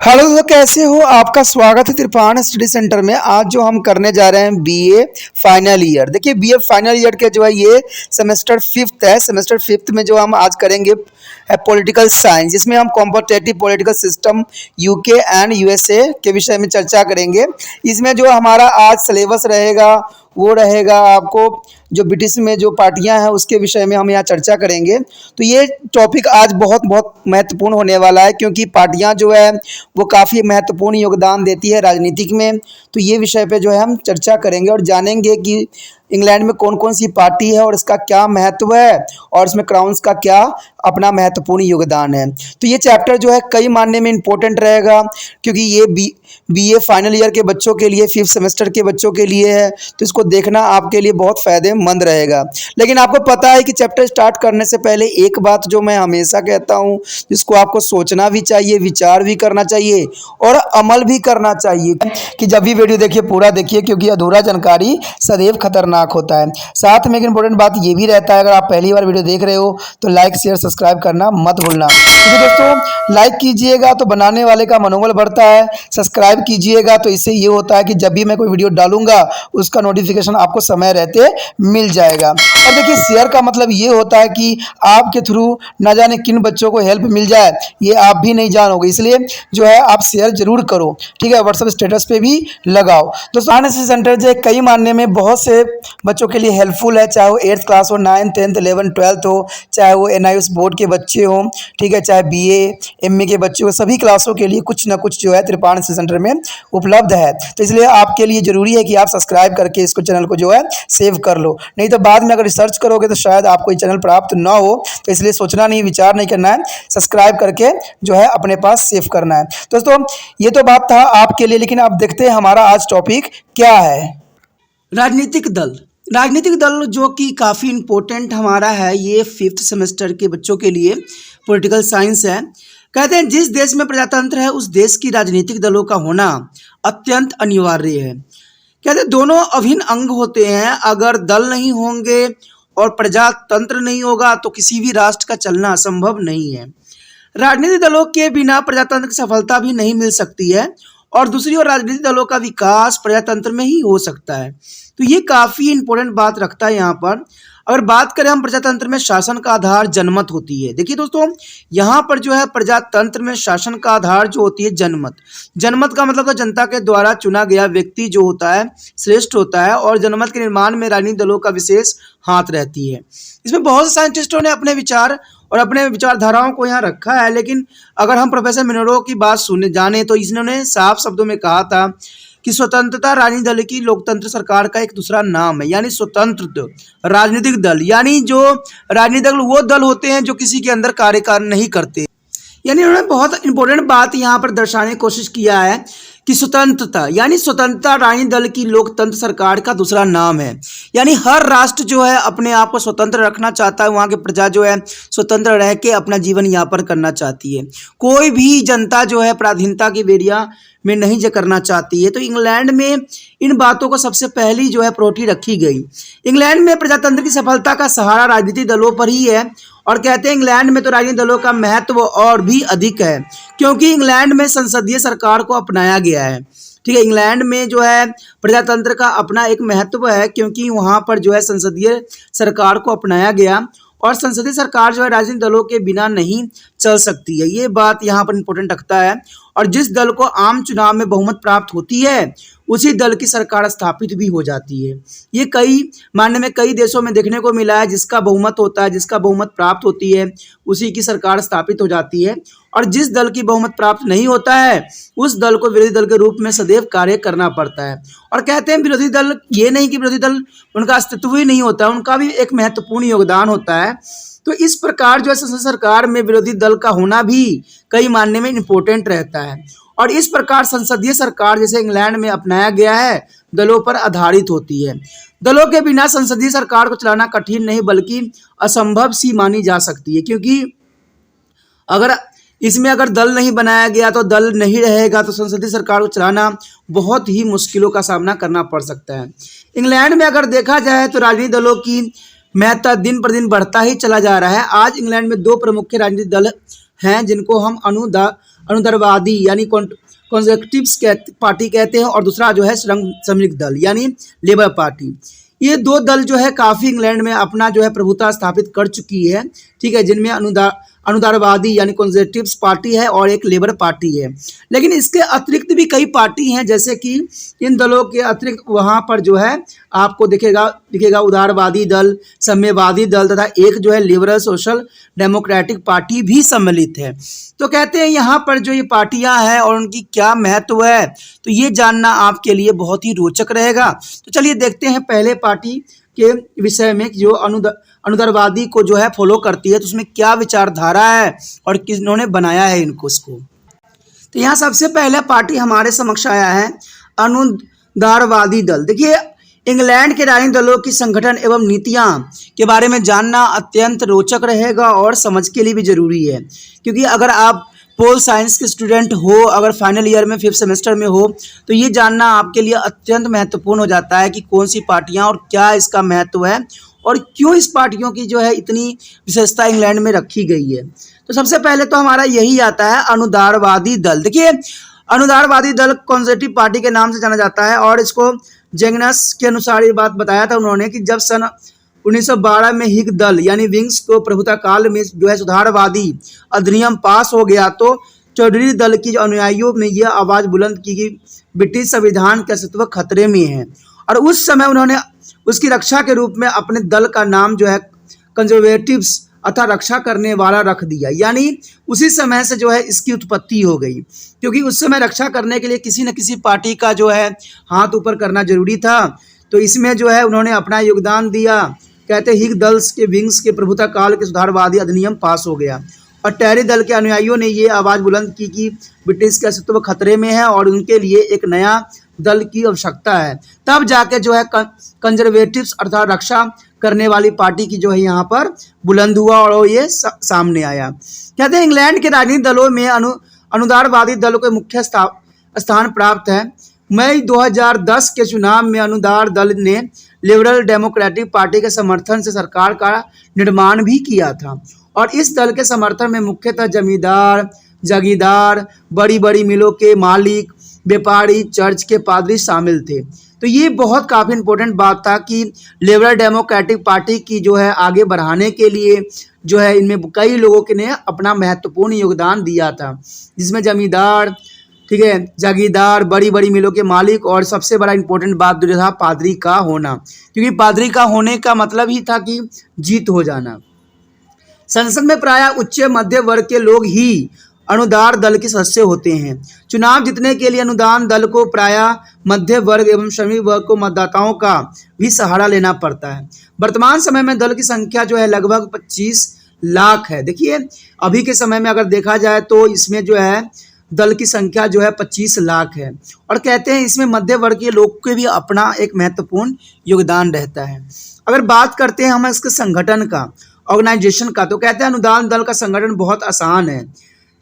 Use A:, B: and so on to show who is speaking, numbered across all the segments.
A: Hello दोस्तों, कैसे हो? आपका स्वागत है त्रिपाण स्टडी सेंटर में। आज जो हम करने जा रहे हैं बीए फाइनल ईयर। देखिए, बीए फाइनल ईयर के जो है ये सेमेस्टर फिफ्थ है। सेमेस्टर फिफ्थ में जो हम आज करेंगे है पॉलिटिकल साइंस, जिसमें हम competitive political system UK and USA के विषय में चर्चा करेंगे। इसमें जो हमारा आज सिलेबस रहेगा वो रहेगा आपको जो ब्रिटिश में जो पार्टियां हैं उसके विषय में हम यहाँ चर्चा करेंगे। तो ये टॉपिक आज बहुत बहुत महत्वपूर्ण होने वाला है, क्योंकि पार्टियां जो है वो काफ़ी महत्वपूर्ण योगदान देती है राजनीतिक में। तो ये विषय पे जो है हम चर्चा करेंगे और जानेंगे कि इंग्लैंड में कौन कौन सी पार्टी है और इसका क्या महत्व है और इसमें क्राउन्स का क्या अपना महत्वपूर्ण योगदान है। तो ये चैप्टर जो है कई मायने में इम्पोर्टेंट रहेगा, क्योंकि ये बीए फाइनल ईयर के बच्चों के लिए, फिफ्थ सेमेस्टर के बच्चों के लिए है। तो इसको देखना आपके लिए बहुत फ़ायदेमंद रहेगा। लेकिन आपको पता है कि चैप्टर स्टार्ट करने से पहले एक बात जो मैं हमेशा कहता हूँ, जिसको आपको सोचना भी चाहिए, विचार भी करना चाहिए और अमल भी करना चाहिए कि जब भी वीडियो देखिए पूरा देखिए, क्योंकि अधूरा जानकारी सदैव खतरनाक होता है। साथ में एक इंपॉर्टेंट बात ये भी रहता है, अगर आप पहली बार वीडियो देख रहे हो तो लाइक शेयर सब्सक्राइब करना मत भूलना। क्योंकि दोस्तों लाइक कीजिएगा तो बनाने वाले का मनोबल बढ़ता है, सब्सक्राइब कीजिएगा तो इससे ये होता है कि जब भी मैं कोई वीडियो डालूंगा उसका नोटिफिकेशन आपको समय रहते मिल जाएगा। और देखिए, शेयर का मतलब ये होता है कि आपके थ्रू ना जाने किन बच्चों को हेल्प मिल जाए, ये आप भी नहीं जानोगे। इसलिए जो है आप शेयर जरूर करो, ठीक है। व्हाट्सएप स्टेटस पे भी लगाओ। दोस्तों आरएनएसएस सेंटर जो कई मानने में बहुत से बच्चों के लिए हेल्पफुल है, चाहे वो 8th क्लास हो, 9th 10th 11th 12th हो, चाहे वो एनआईएस बोर्ड के बच्चे हों, ठीक है, चाहे बीए एमए के बच्चे हो, सभी क्लासों के लिए कुछ ना कुछ जो है त्रिपाण एनएसएस सेंटर में उपलब्ध है। तो इसलिए आपके लिए ज़रूरी है कि आप सब्सक्राइब करके इसको चैनल को जो है सेव कर लो, नहीं तो बाद में अगर रिसर्च करोगे तो शायद आपको ये चैनल प्राप्त ना हो। तो इसलिए सोचना नहीं, विचार नहीं करना है, सब्सक्राइब करके जो है अपने पास सेव करना है। दोस्तों ये तो बात था आपके लिए, लेकिन अब देखते हैं हमारा आज टॉपिक क्या है। राजनीतिक दल। राजनीतिक दल जो कि काफ़ी इम्पोर्टेंट हमारा है, ये फिफ्थ सेमेस्टर के बच्चों के लिए पॉलिटिकल साइंस है। कहते हैं जिस देश में प्रजातंत्र है उस देश की राजनीतिक दलों का होना अत्यंत अनिवार्य है। कहते हैं दोनों अभिन्न अंग होते हैं। अगर दल नहीं होंगे और प्रजातंत्र नहीं होगा तो किसी भी राष्ट्र का चलना संभव नहीं है। राजनीतिक दलों के बिना प्रजातंत्र की सफलता भी नहीं मिल सकती है और दूसरी ओर राजनीतिक दलों का विकास प्रजातंत्र में ही हो सकता है। तो ये काफ़ी इंपॉर्टेंट बात रखता है यहाँ पर। अगर बात करें हम प्रजातंत्र में शासन का आधार जनमत होती है। देखिए दोस्तों, यहाँ पर जो है प्रजातंत्र में शासन का आधार जो होती है जनमत। जनमत का मतलब तो जनता के द्वारा चुना गया व्यक्ति जो होता है श्रेष्ठ होता है, और जनमत के निर्माण में राजनीतिक दलों का विशेष हाथ रहती है। इसमें बहुत से साइंटिस्टों ने अपने विचार और अपने विचारधाराओं को यहाँ रखा है, लेकिन अगर हम प्रोफेसर मिनरो की बात जाने तो इन्होंने साफ शब्दों में कहा था कि स्वतंत्रता राजनीतिक दल की लोकतंत्र सरकार का एक दूसरा नाम है। यानी स्वतंत्र राजनीतिक दल, यानी जो राजनीतिक दल वो दल होते हैं जो किसी के अंदर कार्यकाल नहीं करते। यानी उन्होंने बहुत इंपॉर्टेंट बात यहाँ पर दर्शाने की कोशिश किया है कि स्वतंत्रता, यानी स्वतंत्रता राजनीतिक दल की लोकतंत्र सरकार का दूसरा नाम है। यानी हर राष्ट्र जो है अपने आप को स्वतंत्र रखना चाहता है, वहाँ की प्रजा जो है स्वतंत्र रह के अपना जीवन यापन करना चाहती है। कोई भी जनता जो है पराधीनता की बेड़िया में नहीं करना चाहती है। तो इंग्लैंड में इन बातों को सबसे पहली जो है प्रायोरिटी रखी गई। इंग्लैंड में प्रजातंत्र की सफलता का सहारा राजनीतिक दलों पर ही है, और कहते हैं इंग्लैंड में तो राजनीतिक दलों का महत्व और भी अधिक है, क्योंकि इंग्लैंड में संसदीय सरकार को अपनाया गया है। ठीक है, इंग्लैंड में जो है प्रजातंत्र का अपना एक महत्व है, क्योंकि वहाँ पर जो है संसदीय सरकार को अपनाया गया, और संसदीय सरकार जो है राजनीतिक दलों के बिना नहीं चल सकती है। ये बात यहाँ पर इम्पोर्टेंट रखता है। और जिस दल को आम चुनाव में बहुमत प्राप्त होती है उसी दल की सरकार स्थापित भी हो जाती है। ये कई मानने में कई देशों में देखने को मिला है, जिसका बहुमत होता है, जिसका बहुमत प्राप्त होती है उसी की सरकार स्थापित हो जाती है, और जिस दल की बहुमत प्राप्त नहीं होता है उस दल को विरोधी दल के रूप में सदैव कार्य करना पड़ता है। और कहते हैं विरोधी दल, ये नहीं कि विरोधी दल उनका अस्तित्व ही नहीं होता, उनका भी एक महत्वपूर्ण योगदान होता है। तो इस प्रकार जो है संसद सरकार में विरोधी दल का होना भी कई मानने में इम्पोर्टेंट रहता है। और इस प्रकार संसदीय सरकार जैसे इंग्लैंड में अपनाया गया है दलों पर आधारित होती है। दलों के बिना संसदीय सरकार को चलाना कठिन नहीं बल्कि असंभव सी मानी जा सकती है, क्योंकि अगर इसमें अगर दल नहीं बनाया गया तो दल नहीं रहेगा तो संसदीय सरकार को चलाना बहुत ही मुश्किलों का सामना करना पड़ सकता है। इंग्लैंड में अगर देखा जाए तो राजनीतिक दलों की महत्व दिन पर दिन बढ़ता ही चला जा रहा है। आज इंग्लैंड में दो प्रमुख राजनीतिक दल हैं जिनको हम अनुदारवादी यानी कंजर्वेटिव्स पार्टी कहते हैं, और दूसरा जो है श्रमिक दल यानी लेबर पार्टी। ये दो दल जो है काफ़ी इंग्लैंड में अपना जो है प्रभुता स्थापित कर चुकी है, ठीक है, जिनमें अनुदारवादी यानी कंजर्वेटिव्स पार्टी है और एक लेबर पार्टी है। लेकिन इसके अतिरिक्त भी कई पार्टी हैं, जैसे कि इन दलों के अतिरिक्त वहाँ पर जो है आपको दिखेगा उदारवादी दल, साम्यवादी दल तथा एक जो है लिबरल सोशल डेमोक्रेटिक पार्टी भी सम्मिलित है। तो कहते हैं यहाँ पर जो ये पार्टियाँ हैं और उनकी क्या महत्व है, तो ये जानना आपके लिए बहुत ही रोचक रहेगा। तो चलिए देखते हैं पहले पार्टी के विषय में, जो अनुदारवादी को जो है फॉलो करती है, तो उसमें क्या विचारधारा है और किन्होंने बनाया है इनको उसको। तो यहाँ सबसे पहले पार्टी हमारे समक्ष आया है अनुदारवादी दल। देखिए, इंग्लैंड के राजनीतिक दलों की संगठन एवं नीतियाँ के बारे में जानना अत्यंत रोचक रहेगा और समझ के लिए भी जरूरी है, क्योंकि अगर आप पोल साइंस के स्टूडेंट हो, अगर फाइनल ईयर में 5th सेमेस्टर में हो, तो ये जानना आपके लिए अत्यंत महत्वपूर्ण हो जाता है कि कौन सी पार्टियां और क्या इसका महत्व है और क्यों इस पार्टियों की जो है इतनी विशेषता इंग्लैंड में रखी गई है। तो सबसे पहले तो हमारा यही आता है अनुदारवादी दल। देखिए, अनुदारवादी दल कंजर्वेटिव पार्टी के नाम से जाना जाता है और इसको जेंगनस के अनुसार ये बात बताया था उन्होंने कि जब सन 1912 में हिग दल यानी विंग्स को प्रभुता काल में जो है सुधारवादी अधिनियम पास हो गया, तो चौधरी दल की अनुयायियों ने यह आवाज़ बुलंद की कि ब्रिटिश संविधान का अस्तित्व खतरे में है, और उस समय उन्होंने उसकी रक्षा के रूप में अपने दल का नाम जो है कंजर्वेटिव्स अथवा रक्षा करने वाला रख दिया। यानी उसी समय से जो है इसकी उत्पत्ति हो गई, क्योंकि उस समय रक्षा करने के लिए किसी न किसी पार्टी का जो है हाथ ऊपर करना जरूरी था। तो इसमें जो है उन्होंने अपना योगदान दिया। कहते हिग दल्स के विंग्स के प्रभुता काल के सुधारवादी अधिनियम पास हो गया और टैरी दल के अनुयायियों ने ये आवाज़ बुलंद की कि ब्रिटिश का अस्तित्व खतरे में है और उनके लिए एक नया दल की आवश्यकता है। तब जाके जो है कंजर्वेटिव्स अर्थात रक्षा करने वाली पार्टी की जो है यहाँ पर बुलंद हुआ और ये सामने आया। कहते हैं इंग्लैंड के राजनीतिक दलों में अनुदारवादी दल को मुख्य स्थान प्राप्त है। मई 2010 के चुनाव में अनुदार दल ने लिबरल डेमोक्रेटिक पार्टी के समर्थन से सरकार का निर्माण भी किया था, और इस दल के समर्थन में मुख्यतः जमींदार, जागीरदार, बड़ी बड़ी मिलों के मालिक, व्यापारी, चर्च के पादरी शामिल थे। तो ये बहुत काफ़ी इंपॉर्टेंट बात था कि लिबरल डेमोक्रेटिक पार्टी की जो है आगे बढ़ाने के लिए जो है इनमें कई लोगों के ने अपना महत्वपूर्ण योगदान दिया था, जिसमें जमींदार, ठीक है, जागीरदार, बड़ी बड़ी मिलों के मालिक और सबसे बड़ा इंपॉर्टेंट बात जो था पादरी का होना, क्योंकि पादरी का होने का मतलब ही था कि जीत हो जाना। संसद में प्रायः उच्च मध्य वर्ग के लोग ही अनुदार दल के सदस्य होते हैं। चुनाव जीतने के लिए अनुदान दल को प्रायः मध्य वर्ग एवं श्रमिक वर्ग को मतदाताओं का भी सहारा लेना पड़ता है। वर्तमान समय में दल की संख्या जो है लगभग 25 लाख है। देखिए, अभी के समय में अगर देखा जाए तो इसमें जो है दल की संख्या जो है 25 लाख है, और कहते हैं इसमें मध्य वर्गीय लोग के भी अपना एक महत्वपूर्ण योगदान रहता है। अगर बात करते हैं हम इसके संगठन का, ऑर्गेनाइजेशन का, तो कहते हैं अनुदान दल का संगठन बहुत आसान है,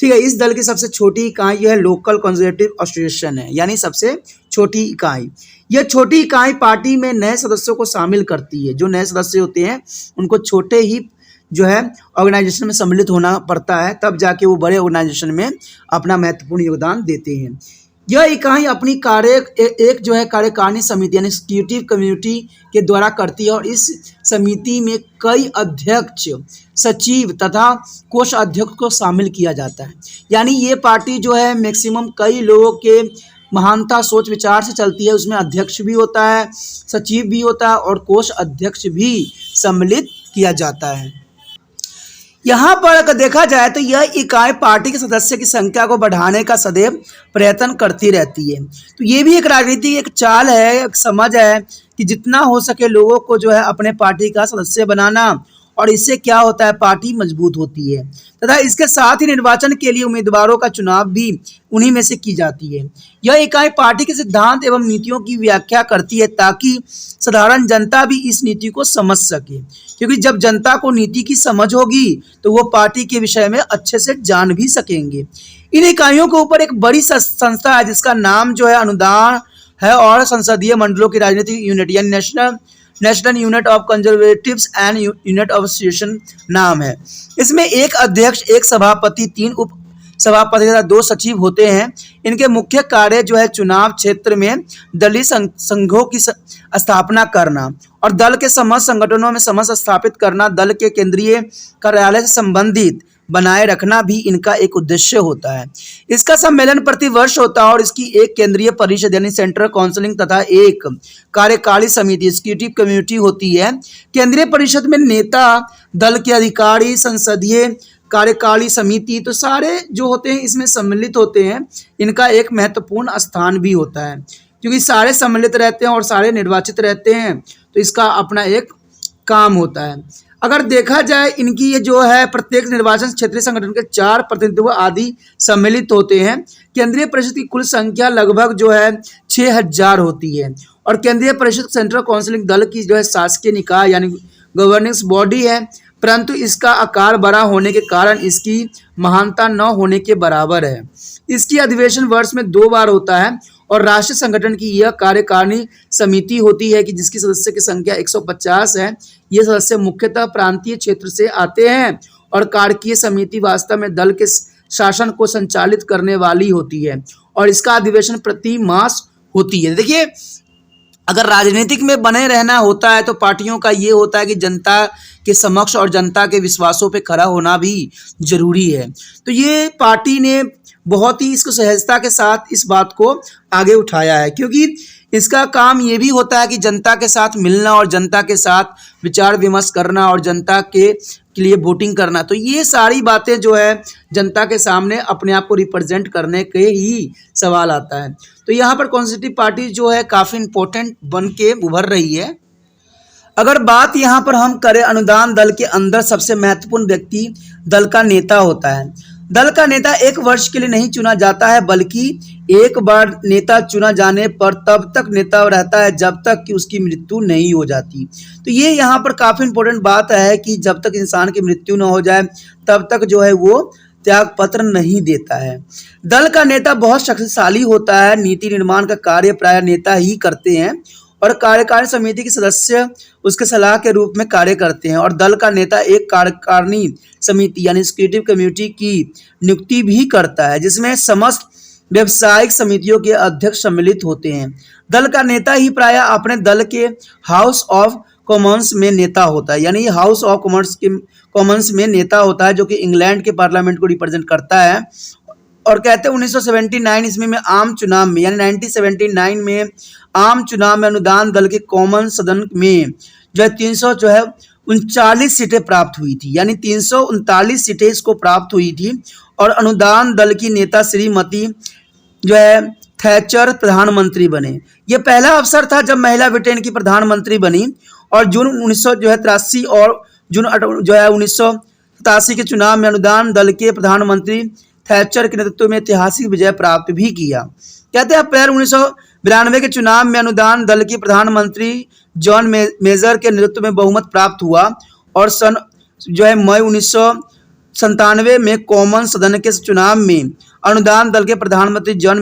A: ठीक है। इस दल की सबसे छोटी इकाई यह लोकल कंजर्वेटिव एसोसिएशन है, यानी सबसे छोटी इकाई। यह छोटी इकाई पार्टी में नए सदस्यों को शामिल करती है। जो नए सदस्य होते हैं उनको छोटे ही जो है ऑर्गेनाइजेशन में सम्मिलित होना पड़ता है, तब जाके वो बड़े ऑर्गेनाइजेशन में अपना महत्वपूर्ण योगदान देते हैं। यह इकाई अपनी एक जो है कार्यकारिणी समिति यानी एग्जीक्यूटिव कमेटी के द्वारा करती है, और इस समिति में कई अध्यक्ष, सचिव तथा कोषाध्यक्ष को शामिल किया जाता है। यानी ये पार्टी जो है मैक्सिमम कई लोगों के महानता सोच विचार से चलती है। उसमें अध्यक्ष भी होता है, सचिव भी होता है और कोष अध्यक्ष भी सम्मिलित किया जाता है। यहाँ पर अगर देखा जाए तो यह इकाई पार्टी के सदस्य की संख्या को बढ़ाने का सदैव प्रयत्न करती रहती है। तो ये भी एक राजनीति एक चाल है, एक समझ है कि जितना हो सके लोगों को जो है अपने पार्टी का सदस्य बनाना, और इससे क्या होता है पार्टी मजबूत होती है, तथा इसके साथ ही निर्वाचन के लिए उम्मीदवारों का चुनाव भी उन्हीं में से की जाती है। यह इकाई पार्टी के सिद्धांत एवं नीतियों की व्याख्या करती है ताकि साधारण जनता भी इस नीति को समझ सके, क्योंकि जब जनता को नीति की समझ होगी तो वो पार्टी के विषय में अच्छे से जान भी सकेंगे। इन इकाइयों के ऊपर एक बड़ी संस्था है जिसका नाम जो है अनुदान है, और संसदीय मंडलों की राजनीतिक यूनिट यानी national unit of conservatives and unit of association नाम है। इसमें एक अध्यक्ष, एक सभापति, 3 उप सभापति तथा 2 सचिव होते हैं। इनके मुख्य कार्य जो है चुनाव क्षेत्र में दलीय संघों की स्थापना करना और दल के समस्त संगठनों में समस्त स्थापित करना, दल के केंद्रीय कार्यालय से संबंधित बनाए रखना भी इनका एक उद्देश्य होता है। इसका सम्मेलन प्रतिवर्ष होता है और इसकी एक केंद्रीय परिषद यानी सेंट्रल काउंसिल तथा एक कार्यकारी समिति एग्जीक्यूटिव कमेटी होती है। केंद्रीय परिषद में नेता, दल के अधिकारी, संसदीय कार्यकारी समिति, तो सारे जो होते हैं इसमें सम्मिलित होते हैं। इनका एक महत्वपूर्ण स्थान भी होता है क्योंकि सारे सम्मिलित रहते हैं और सारे निर्वाचित रहते हैं, तो इसका अपना एक काम होता है। अगर देखा जाए इनकी ये जो है प्रत्येक निर्वाचन क्षेत्रीय संगठन के 4 प्रतिनिधित्व आदि सम्मिलित होते हैं। केंद्रीय परिषद की कुल संख्या लगभग जो है 6000 होती है और केंद्रीय परिषद सेंट्रल काउंसिल दल की जो है शासकीय निकाय यानी गवर्निंग बॉडी है, परंतु इसका आकार बड़ा होने के कारण इसकी महानता न होने के बराबर है। इसकी अधिवेशन वर्ष में 2 बार होता है और राष्ट्रीय संगठन की यह कार्यकारिणी समिति होती है कि जिसकी सदस्य की संख्या 150 है। ये सदस्य मुख्यतः प्रांतीय क्षेत्र से आते हैं और कार्यकीय समिति वास्तव में दल के शासन को संचालित करने वाली होती है और इसका अधिवेशन प्रति मास होती है। देखिए, अगर राजनीतिक में बने रहना होता है तो पार्टियों का ये होता है कि जनता के समक्ष और जनता के विश्वासों पे खड़ा होना भी जरूरी है। तो ये पार्टी ने बहुत ही इसको सहजता के साथ इस बात को आगे उठाया है क्योंकि इसका काम ये भी होता है कि जनता के साथ मिलना और जनता के साथ विचार विमर्श करना और जनता के लिए वोटिंग करना। तो ये सारी बातें जो है जनता के सामने अपने आप को रिप्रेजेंट करने के ही सवाल आता है। तो यहाँ पर कॉन्स्टिट्यूटिव पार्टी जो है काफ़ी इम्पोर्टेंट बन के उभर रही है। अगर बात यहाँ पर हम करें अनुदान दल के अंदर सबसे महत्वपूर्ण व्यक्ति दल का नेता होता है। दल का नेता 1 वर्ष के लिए नहीं चुना जाता है बल्कि एक बार नेता चुना जाने पर तब तक नेता रहता है जब तक कि उसकी मृत्यु नहीं हो जाती। तो ये यहाँ पर काफ़ी इम्पोर्टेंट बात है कि जब तक इंसान की मृत्यु न हो जाए तब तक जो है वो त्याग पत्र नहीं देता है। दल का नेता बहुत शक्तिशाली होता है। नीति निर्माण का कार्य प्राय नेता ही करते हैं और कार्यकारी समिति के सदस्य उसके सलाह के रूप में कार्य करते हैं और दल का नेता एक कार्यकारिणी समिति यानी एग्जीक्यूटिव कमेटी की नियुक्ति भी करता है जिसमें समस्त व्यावसायिक समितियों के अध्यक्ष सम्मिलित होते हैं। दल का नेता ही प्राय अपने दल के हाउस ऑफ कॉमन्स में नेता होता है, यानी हाउस ऑफ कॉमन्स में नेता होता है जो कि इंग्लैंड के पार्लियामेंट को रिप्रेजेंट करता है। और कहते हैं 1979 ईस्वी में आम चुनाव में यानी 1979 में आम चुनाव में अनुदान दल के कॉमन सदन में जो है 339 सीटें प्राप्त हुई थी, यानी 339 सीटें इसको प्राप्त हुई थी और अनुदान दल की नेता श्रीमती जो है थैचर प्रधानमंत्री बने। यह पहला अवसर था जब महिला ब्रिटेन की प्रधानमंत्री बनी और जून 1983 और जून 1987 के चुनाव में अनुदान दल के प्रधानमंत्री थैचर के नेतृत्व में ऐतिहासिक विजय प्राप्त भी किया। कहते हैं अप्रैल 1992 के चुनाव में अनुदान दल की प्रधानमंत्री जॉन मेजर के नेतृत्व में बहुमत प्राप्त हुआ और सन जो है मई 1997 में कॉमन सदन के चुनाव में अनुदान दल के प्रधानमंत्री जॉन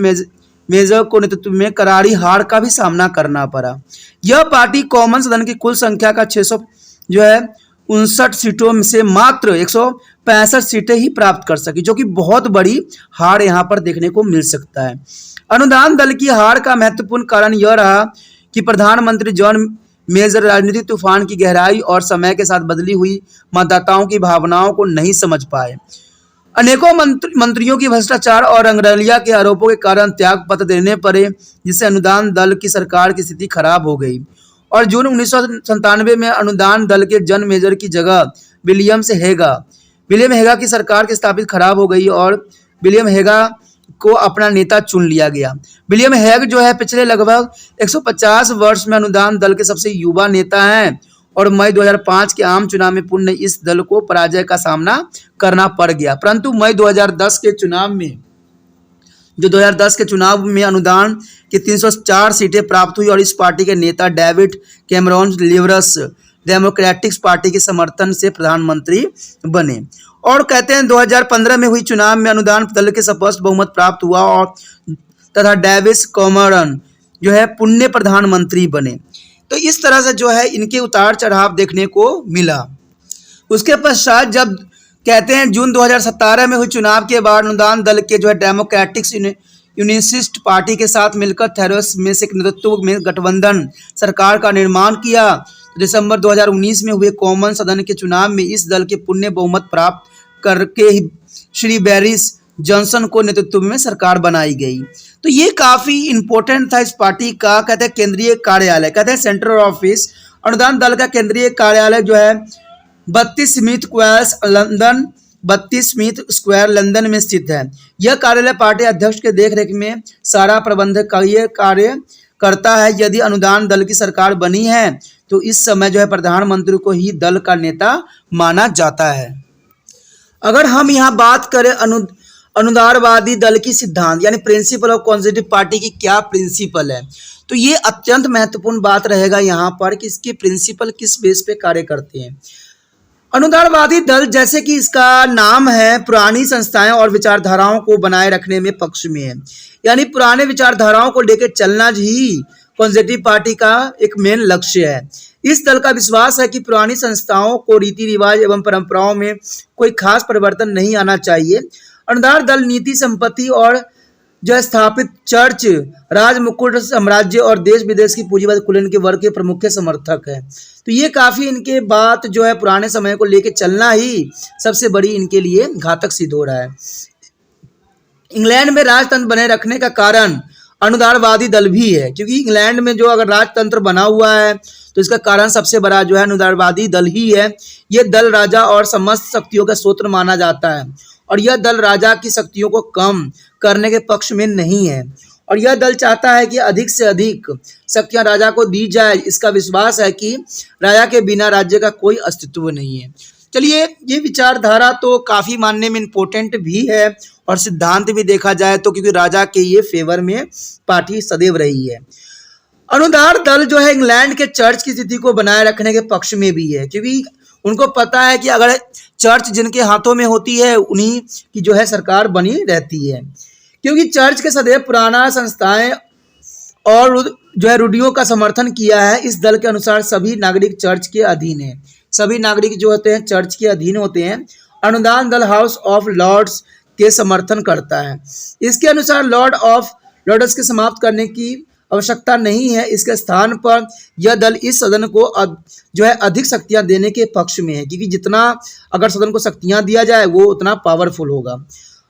A: मेजर को नेतृत्व में करारी हार का भी सामना करना पड़ा। यह पार्टी कॉमन सदन की कुल संख्या का 659 सीटों से मात्र 165 सीटें ही प्राप्त कर सकी, जो कि बहुत बड़ी हार यहाँ पर देखने को मिल सकता है। अनुदान दल की हार का महत्वपूर्ण कारण यह रहा कि प्रधानमंत्री जॉन मेजर राजनीतिक तूफान की गहराई और समय के साथ बदली हुई मतदाताओं की भावनाओं को नहीं समझ पाए। अनेकों मंत्रियों की भ्रष्टाचार और रंगरलिया के आरोपों के कारण त्याग पत्र देने पड़े, जिससे अनुदान दल की सरकार की स्थिति खराब हो गई और जून 1997 में अनुदान दल के जॉन मेजर की जगह विलियम हेगा की सरकार की स्थापित खराब हो गई और विलियम हेगा को अपना नेता चुन लिया गया। विलियम हेग जो है पिछले लगभग 150 वर्ष में अनुदान दल के सबसे युवा नेता हैं और मई 2005 के आम चुनाव में पुनः इस दल को पराजय का सामना करना पड़ गया, परंतु मई 2010 के चुनाव में अनुदान की 304 सीटें प्राप्त हुई और इस पार्टी के नेता David Cameron liberal democratics party के समर्थन से प्रधानमंत्री बने। और कहते हैं 2015 में हुई चुनाव में अनुदान दल के स्पष्ट बहुमत प्राप्त हुआ और तथा डेविड कैमरॉन जो है पुण्य प्रधानमंत्री बने। तो इस तरह से जो है इनके उतार चढ़ाव देखने को मिला। उसके पश्चात जब कहते हैं जून 2017 में हुए चुनाव के बाद अनुदान दल के जो है डेमोक्रेटिक यूनियनिस्ट पार्टी के साथ मिलकर थेरेसा मे के नेतृत्व में गठबंधन सरकार का निर्माण किया। दिसंबर 2019 में हुए कॉमन सदन के चुनाव में इस दल के पुण्य बहुमत प्राप्त करके ही श्री बोरिस जॉनसन को नेतृत्व में सरकार बनाई गई। तो ये काफ़ी इंपॉर्टेंट था इस पार्टी का। कहते हैं केंद्रीय कार्यालय, कहते हैं सेंट्रल ऑफिस, अनुदान दल का केंद्रीय कार्यालय जो है 32 स्मिथ स्क्वायर लंदन में स्थित है। यह कार्यालय पार्टी अध्यक्ष के देखरेख में सारा प्रबंधकीय कार्य करता है। यदि अनुदान दल की सरकार बनी है तो इस समय जो है प्रधानमंत्री को ही दल का नेता माना जाता है। अगर हम यहाँ बात करें अनुदारवादी दल की सिद्धांत यानी प्रिंसिपल ऑफ कंजर्वेटिव पार्टी की क्या प्रिंसिपल है, तो ये अत्यंत महत्वपूर्ण बात रहेगा यहाँ पर कि इसके प्रिंसिपल किस बेस पे कार्य करते हैं। अनुदारवादी दल, जैसे कि इसका नाम है, पुरानी संस्थाएं और विचारधाराओं को बनाए रखने में पक्ष में है, यानी पुराने विचारधाराओं को लेकर चलना ही कंजर्वेटिव पार्टी का एक मेन लक्ष्य है। इस दल का विश्वास है कि पुरानी संस्थाओं को रीति रिवाज एवं परंपराओं में कोई खास परिवर्तन नहीं आना चाहिए। अनुदार दल नीति, संपत्ति और जो स्थापित चर्च, राज, मुकुट, साम्राज्य और देश विदेश की पूंजीवाद कुलीन के वर्ग के प्रमुख समर्थक है। तो ये काफ़ी इनके बात जो है पुराने समय को लेकर चलना ही सबसे बड़ी इनके लिए घातक सिद्ध हो रहा है। इंग्लैंड में राजतंत्र बने रखने का कारण अनुदारवादी दल भी है, क्योंकि इंग्लैंड में जो अगर राजतंत्र बना हुआ है तो इसका कारण सबसे बड़ा जो है अनुदारवादी दल ही है। यह दल राजा और समस्त शक्तियों का स्रोत माना जाता है और यह दल राजा की शक्तियों को कम करने के पक्ष में नहीं है और यह दल चाहता है कि अधिक से अधिक शक्तियां राजा को दी जाए। इसका विश्वास है कि राजा के बिना राज्य का कोई अस्तित्व नहीं है। चलिए, ये विचारधारा तो काफ़ी मानने में इम्पोर्टेंट भी है और सिद्धांत भी देखा जाए तो, क्योंकि राजा के ये फेवर में पार्टी सदैव रही है। अनुदार दल जो है इंग्लैंड के चर्च की स्थिति को बनाए रखने के पक्ष में भी है, क्योंकि उनको पता है कि अगर चर्च जिनके हाथों में होती है उन्हीं की जो है सरकार बनी रहती है, क्योंकि चर्च के सदैव पुराना संस्थाएं और जो है रूढ़ियों का समर्थन किया है। इस दल के अनुसार सभी नागरिक चर्च के अधीन है, सभी नागरिक जो होते हैं चर्च के अधीन होते हैं। अनुदान दल हाउस ऑफ लॉर्ड्स के समर्थन करता है। इसके अनुसार लॉर्ड्स के समाप्त करने की आवश्यकता नहीं है। इसके स्थान पर यह दल इस सदन को जो है अधिक शक्तियां देने के पक्ष में है, क्योंकि जितना अगर सदन को शक्तियां दिया जाए वो उतना पावरफुल होगा।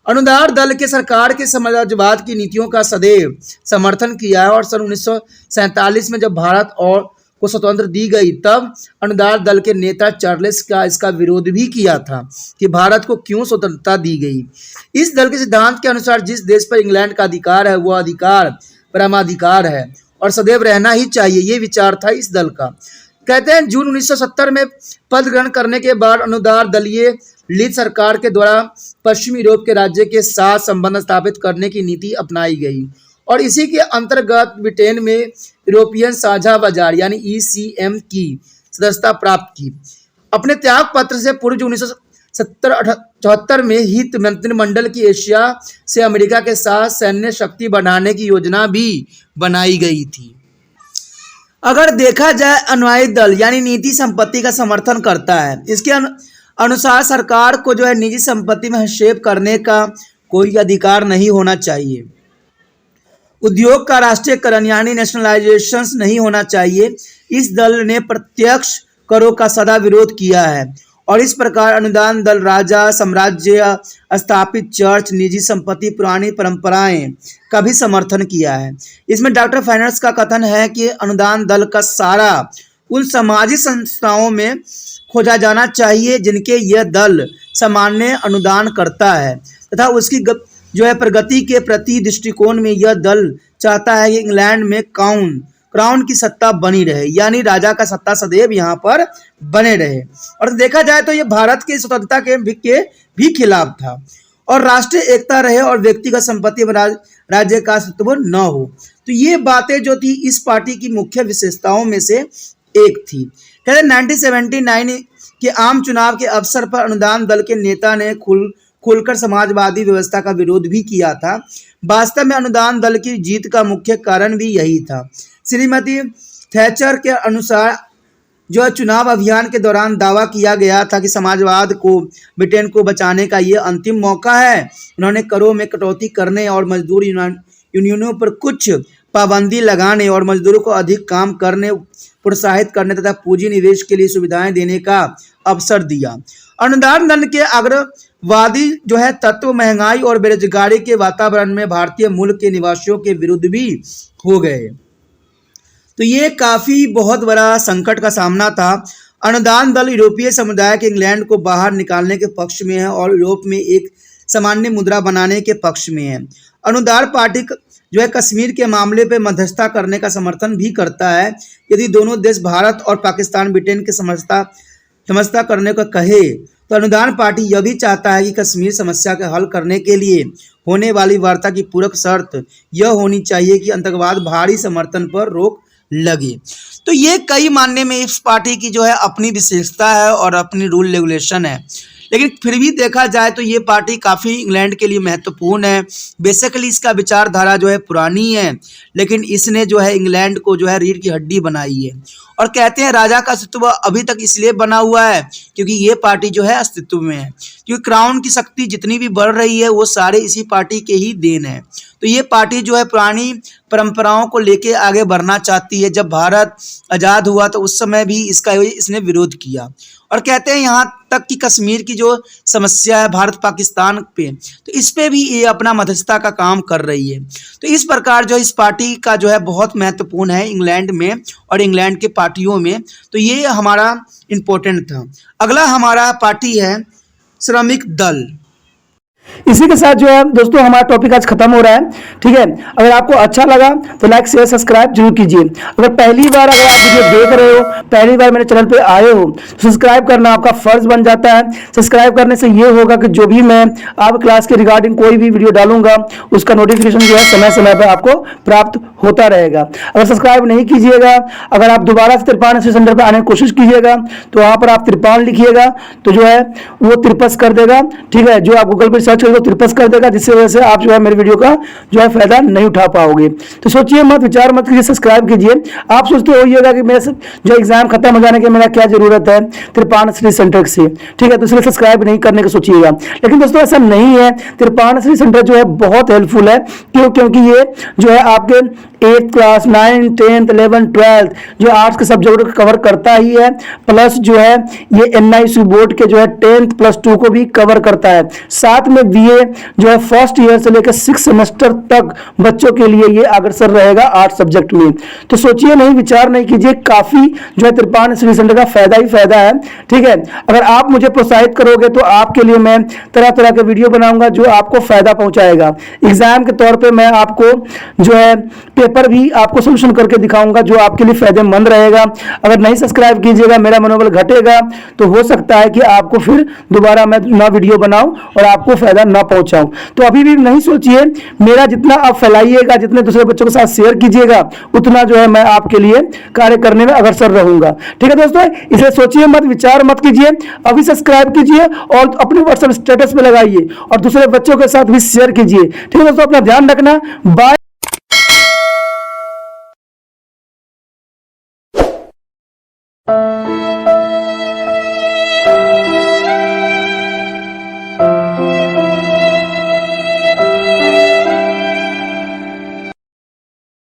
A: अनुदार दल के सरकार के समाजवाद की नीतियों का सदैव समर्थन किया है और सन 1947 में जब भारत को स्वतंत्र दी गई तब अनुदार दल के नेता चार्ल्स का इसका विरोध भी किया था कि भारत को क्यों स्वतंत्रता दी गई। इस दल के सिद्धांत के अनुसार जिस देश पर इंग्लैंड का अधिकार है वह अधिकार परमाधिकार है और सदैव रहना ही चाहिए। ये विचार था इस दल का। कहते हैं जून 1970 में पद ग्रहण करने के बाद अनुदार दलीय लीड सरकार के द्वारा पश्चिमी यूरोप के राज्य के साथ संबंध स्थापित करने की नीति अपनाई गई और इसी के अंतर्गत ब्रिटेन में यूरोपियन साझा बाजार यानी ECM की सदस्यता प्राप्त की। अपने त्याग पत्र से पूर्व 1974 में हित मंत्रिमंडल की एशिया से अमेरिका के साथ सैन्य शक्ति बढ़ाने की योजना भी बनाई गई थी। अगर देखा जाए अनुयायी दल यानी नीति संपत्ति का समर्थन करता है। इसके अनुसार सरकार को जो है निजी संपत्ति में हस्तक्षेप करने का कोई अधिकार नहीं होना चाहिए। उद्योग का राष्ट्रीयकरण यानी नेशनलाइजेशन नहीं होना चाहिए। इस दल ने प्रत्यक्ष करों का सदा विरोध किया है और इस प्रकार अनुदान दल राजा, साम्राज्य, स्थापित चर्च, निजी संपत्ति, पुरानी परंपराएं का भी समर्थन किया है। इसमें डॉक्टर फाइनर्स का कथन है कि अनुदान दल का सारा उन सामाजिक संस्थाओं में खोजा जाना चाहिए जिनके यह दल सामान्य अनुदान करता है तथा उसकी जो है प्रगति के प्रति दृष्टिकोण में यह दल चाहता है कि इंग्लैंड में क्राउन की सत्ता बनी रहे, यानी राजा का सत्ता सदैव यहाँ पर बने रहे। और देखा जाए तो ये भारत की स्वतंत्रता के भी खिलाफ था और राष्ट्रीय एकता रहे और व्यक्तिगत संपत्ति में राज्य का अस्तित्व न हो। तो ये बातें जो थी इस पार्टी की मुख्य विशेषताओं में से एक थी। कहते 1979 के आम चुनाव के अवसर पर अनुदान दल के नेता ने खुलकर समाजवादी व्यवस्था का विरोध भी किया था। वास्तव में अनुदान दल की जीत का मुख्य कारण भी यही था। श्रीमती थैचर के अनुसार जो है चुनाव अभियान के दौरान दावा किया गया था कि समाजवाद को ब्रिटेन को बचाने का ये अंतिम मौका है। उन्होंने करों में कटौती करने और मजदूर यूनियनों पर कुछ पाबंदी लगाने और मजदूरों को अधिक काम करने प्रोत्साहित करने तथा पूंजी निवेश के लिए सुविधाएं देने का अवसर दिया। अनुदान दंड के अग्रवादी जो है तत्व महंगाई और बेरोजगारी के वातावरण में भारतीय मूल के निवासियों के विरुद्ध भी हो गए। तो ये काफी बहुत बड़ा संकट का सामना था। अनुदान दल यूरोपीय समुदाय के इंग्लैंड को बाहर निकालने के पक्ष में है और यूरोप में एक सामान्य मुद्रा बनाने के पक्ष में है। अनुदान पार्टी जो है कश्मीर के मामले पर मध्यस्थता करने का समर्थन भी करता है। यदि दोनों देश भारत और पाकिस्तान ब्रिटेन के समझौता करने को कहे तो अनुदान पार्टी यह भी चाहता है कि कश्मीर समस्या के हल करने के लिए होने वाली वार्ता की पूरक शर्त यह होनी चाहिए कि आतंकवाद भारी समर्थन पर रोक लगे। तो ये कई मानने में इस पार्टी की जो है अपनी विशेषता है और अपनी रूल रेगुलेशन है, लेकिन फिर भी देखा जाए तो ये पार्टी काफ़ी इंग्लैंड के लिए महत्वपूर्ण है। बेसिकली इसका विचारधारा जो है पुरानी है, लेकिन इसने जो है इंग्लैंड को जो है रीढ़ की हड्डी बनाई है। और कहते हैं राजा का अस्तित्व अभी तक इसलिए बना हुआ है क्योंकि ये पार्टी जो है अस्तित्व में है, क्योंकि क्राउन की शक्ति जितनी भी बढ़ रही है वो सारे इसी पार्टी के ही देन है। तो ये पार्टी जो है पुरानी परंपराओं को लेके आगे बढ़ना चाहती है। जब भारत आज़ाद हुआ तो उस समय भी इसने विरोध किया। और कहते हैं यहाँ तक कि कश्मीर की जो समस्या है भारत पाकिस्तान पे, तो इस पे भी ये अपना मध्यस्थता का काम कर रही है। तो इस प्रकार जो इस पार्टी का जो है बहुत महत्वपूर्ण है इंग्लैंड में और इंग्लैंड के पार्टियों में। तो ये हमारा इम्पोर्टेंट था। अगला हमारा पार्टी है श्रमिक दल।
B: इसी के साथ जो है दोस्तों हमारा टॉपिक आज खत्म हो रहा है। ठीक है, अगर आपको अच्छा लगा तो लाइक शेयर सब्सक्राइब जरूर कीजिए। अगर पहली बार अगर आप वीडियो देख रहे हो, पहली बार मेरे चैनल पे आए हो तो सब्सक्राइब करना आपका फर्ज बन जाता है। सब्सक्राइब करने से ये होगा कि जो भी मैं आप क्लास के रिगार्डिंग कोई भी वीडियो डालूंगा उसका नोटिफिकेशन जो है समय समय पर आपको प्राप्त होता रहेगा। अगर सब्सक्राइब नहीं कीजिएगा, अगर आप दोबारा से त्रिपान सेंटर पर आने की कोशिश कीजिएगा तो वहां पर आप त्रिपान लिखिएगा तो जो है वो त्रिपस कर देगा। ठीक है, जो आप गूगल पर सर्च करेंगे तो त्रिपस कर देगा, जिससे वजह से आप जो है मेरे वीडियो का जो है फायदा नहीं उठा पाओगे। तो सोचिए मत, विचार मत कीजिए, सब्सक्राइब कीजिए। आप सोचते होइएगा कि मेरे जो एग्जाम खत्म हो जाने के मेरा क्या जरूरत है त्रिपान स्टडी सेंटर से। ठीक है, तो इसलिए सब्सक्राइब नहीं करने का सोचिएगा, लेकिन दोस्तों ऐसा नहीं है। त्रिपान स्टडी सेंटर जो है बहुत हेल्पफुल है। क्यों? क्योंकि ये जो है आपके 8th class 9th 10th 11th 12th जो आर्ट्स के सब्जेक्ट को कवर करता ही है, प्लस जो है ये NIC बोर्ड के जो है 10th प्लस 2 को भी कवर करता है। साथ में BA जो है फर्स्ट ईयर से लेकर 6 सेमेस्टर तक बच्चों के लिए ये अग्रसर रहेगा आर्ट्स सब्जेक्ट में। तो सोचिए नहीं, विचार नहीं कीजिए, काफी जो है त्रिपान स्टडी सेंटर का फायदा ही फायदा है। ठीक है, अगर आप मुझे प्रोत्साहित करोगे तो आपके लिए मैं तरह तरह के वीडियो बनाऊंगा जो आपको फायदा पहुंचाएगा। एग्जाम के तौर पर मैं आपको जो है पेपर भी आपको सोल्यूशन करके दिखाऊंगा जो आपके लिए फायदेमंद रहेगा। अगर नहीं सब्सक्राइब कीजिएगा, मेरा मनोबल घटेगा, तो हो सकता है कि आपको फिर दोबारा मैं ना वीडियो बनाऊं और आपको फायदा ना पहुंचाऊं। तो अभी भी नहीं सोचिए, मेरा जितना आप फैलाइएगा, जितने दूसरे बच्चों के साथ शेयर कीजिएगा, उतना जो है मैं आपके लिए कार्य करने में अग्रसर रहूंगा। ठीक है दोस्तों, इसलिए सोचिए मत, विचार मत कीजिए, अभी सब्सक्राइब कीजिए और अपने व्हाट्सएप स्टेटस पे लगाइए और दूसरे बच्चों के साथ भी शेयर कीजिए। ठीक है दोस्तों, अपना ध्यान रखना। बाय।